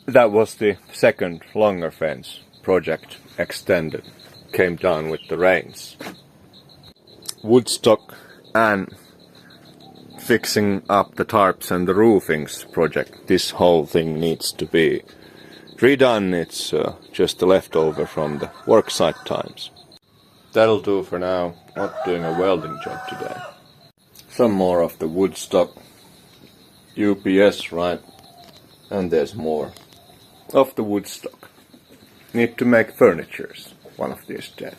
That was the second longer fence project extended. Came down with the rains. Woodstock and fixing up the tarps and the roofings project. This whole thing needs to be redone. It's just a leftover from the worksite times. That'll do for now. Not doing a welding job today. Some more of the Woodstock UPS, right? And there's more of the Woodstock. Need to make furnitures one of these days.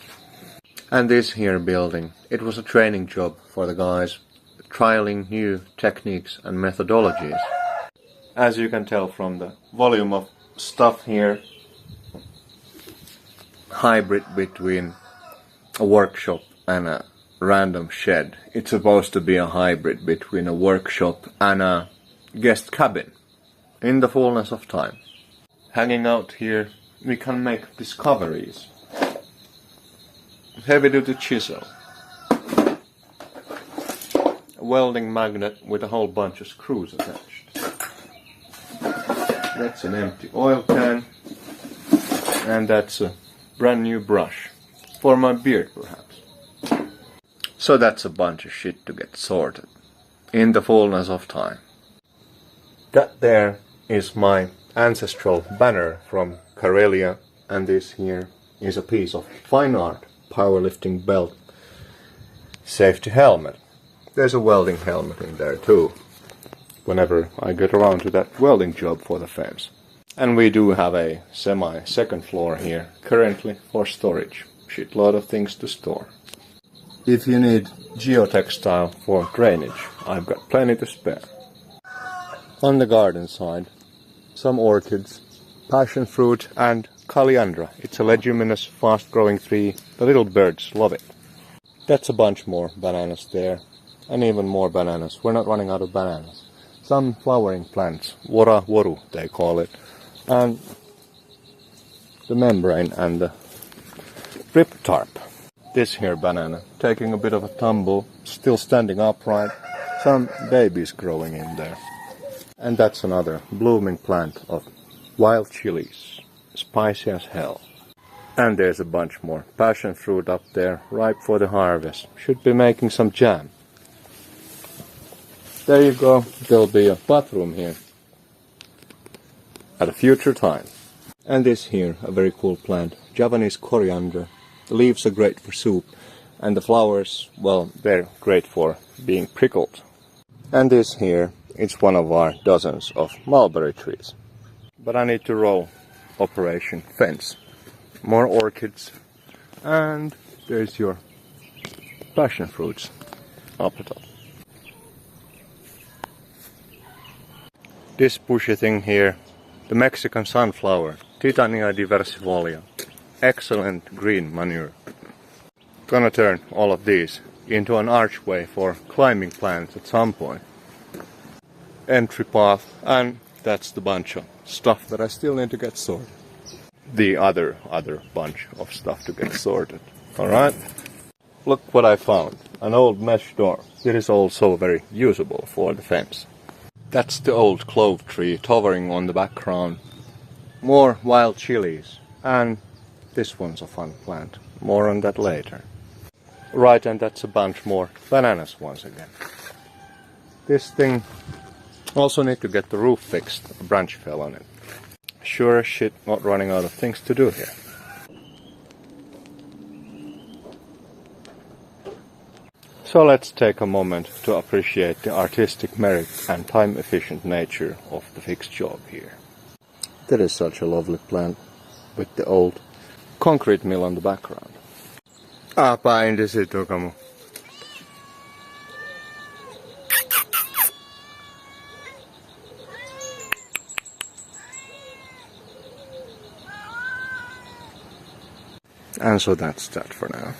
And this here building, it was a training job for the guys, trialing new techniques and methodologies. As you can tell from the volume of stuff here, hybrid between a workshop and a random shed. It's supposed to be a hybrid between a workshop and a guest cabin in the fullness of time. Hanging out here, we can make discoveries. Heavy duty chisel, a welding magnet with a whole bunch of screws attached. That's an empty oil can, and that's a brand new brush for my beard perhaps. So that's a bunch of shit to get sorted in the fullness of time. That there is my ancestral banner from Karelia, and this here is a piece of fine art. Powerlifting belt, safety helmet. There's a welding helmet in there too, whenever I get around to that welding job for the fence. And we do have a semi-second floor here, currently for storage. Shitload of things to store. If you need geotextile for drainage, I've got plenty to spare. On the garden side, some orchids, passion fruit and Kaliandra. It's a leguminous, fast-growing tree. The little birds love it. That's a bunch more bananas there. And even more bananas. We're not running out of bananas. Some flowering plants. Wora woru, they call it. And the membrane and the rip tarp. This here banana, taking a bit of a tumble, still standing upright. Some babies growing in there. And that's another blooming plant of wild chilies. Spicy as hell. And there's a bunch more passion fruit up there, ripe for the harvest. Should be making some jam. There you go. There'll be a bathroom here at a future time. And this here, a very cool plant, Japanese coriander. The leaves are great for soup, and the flowers, well, they're great for being prickled. And this here, it's one of our dozens of mulberry trees. But I need to roll Operation Fence. More orchids, and there's your passion fruits up the top. This bushy thing here, the Mexican sunflower, Titania diversifolia. Excellent green manure. Gonna turn all of these into an archway for climbing plants at some point. Entry path, and that's the bunch of stuff that I still need to get sorted. The other bunch of stuff to get sorted. Alright? Look what I found. An old mesh door. It is also very usable for the fence. That's the old clove tree towering on the background. More wild chilies. And this one's a fun plant. More on that later. Right, and that's a bunch more bananas once again. This thing, also need to get the roof fixed. A branch fell on it. Sure as shit not running out of things to do here. So let's take a moment to appreciate the artistic merit and time-efficient nature of the fixed job here. That is such a lovely plant with the old concrete mill on the background. Päin desitukamo. And so that's that for now.